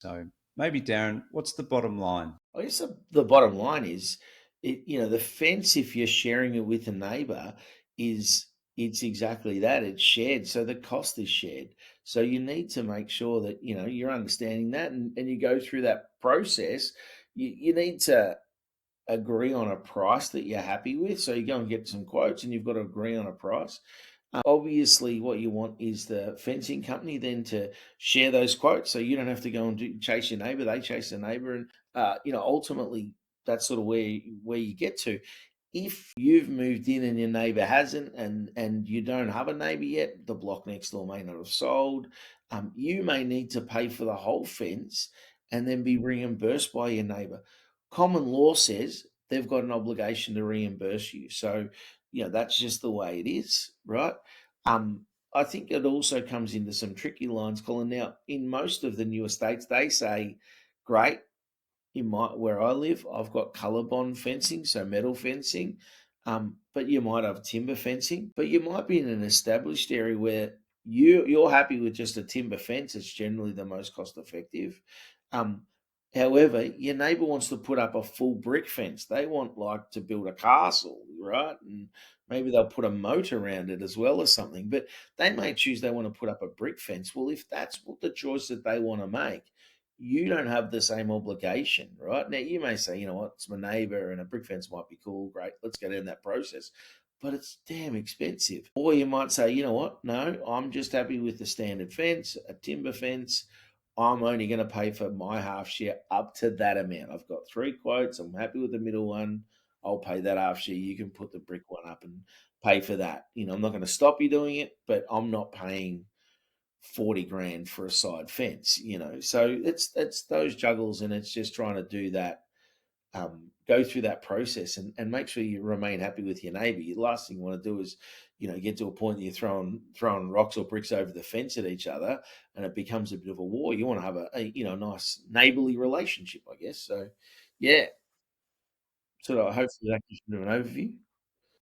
So maybe, Darren, what's the bottom line? I guess the bottom line is, the fence, if you're sharing it with a neighbor, is it's exactly that. It's shared. So the cost is shared. So you need to make sure that, you're understanding that and you go through that process. You need to agree on a price that you're happy with. So you go and get some quotes and you've got to agree on a price. Obviously, what you want is the fencing company then to share those quotes, so you don't have to go and chase your neighbour. They chase the neighbour, and ultimately, that's sort of where you get to. If you've moved in and your neighbour hasn't, and you don't have a neighbour yet, the block next door may not have sold. You may need to pay for the whole fence and then be reimbursed by your neighbour. Common law says they've got an obligation to reimburse you. So, that's just the way it is, right? I think it also comes into some tricky lines, Colin. Now, in most of the newer states, they say, great, in my where I live, I've got colour bond fencing, so metal fencing. But you might have timber fencing, but you might be in an established area where you're happy with just a timber fence. It's generally the most cost effective. Um, However, your neighbour wants to put up a full brick fence. They want like to build a castle, right? And maybe they'll put a moat around it as well or something. But they may choose they want to put up a brick fence. Well, if that's what the choice that they want to make, you don't have the same obligation, right? Now, you may say, you know what, it's my neighbor and a brick fence might be cool. Great, let's go down that process. But it's damn expensive. Or you might say, you know what, no, I'm just happy with the standard fence, a timber fence. I'm only going to pay for my half share up to that amount. I've got three quotes. I'm happy with the middle one. I'll pay that half share. You can put the brick one up and pay for that. I'm not going to stop you doing it, but I'm not paying 40 grand for a side fence, so it's those juggles, and it's just trying to do that, go through that process and make sure you remain happy with your neighbor. The last thing you want to do is get to a point that you're throwing rocks or bricks over the fence at each other, and it becomes a bit of a war. You want to have a nice neighborly relationship, I guess. So yeah, sort of hopefully that gives you an overview.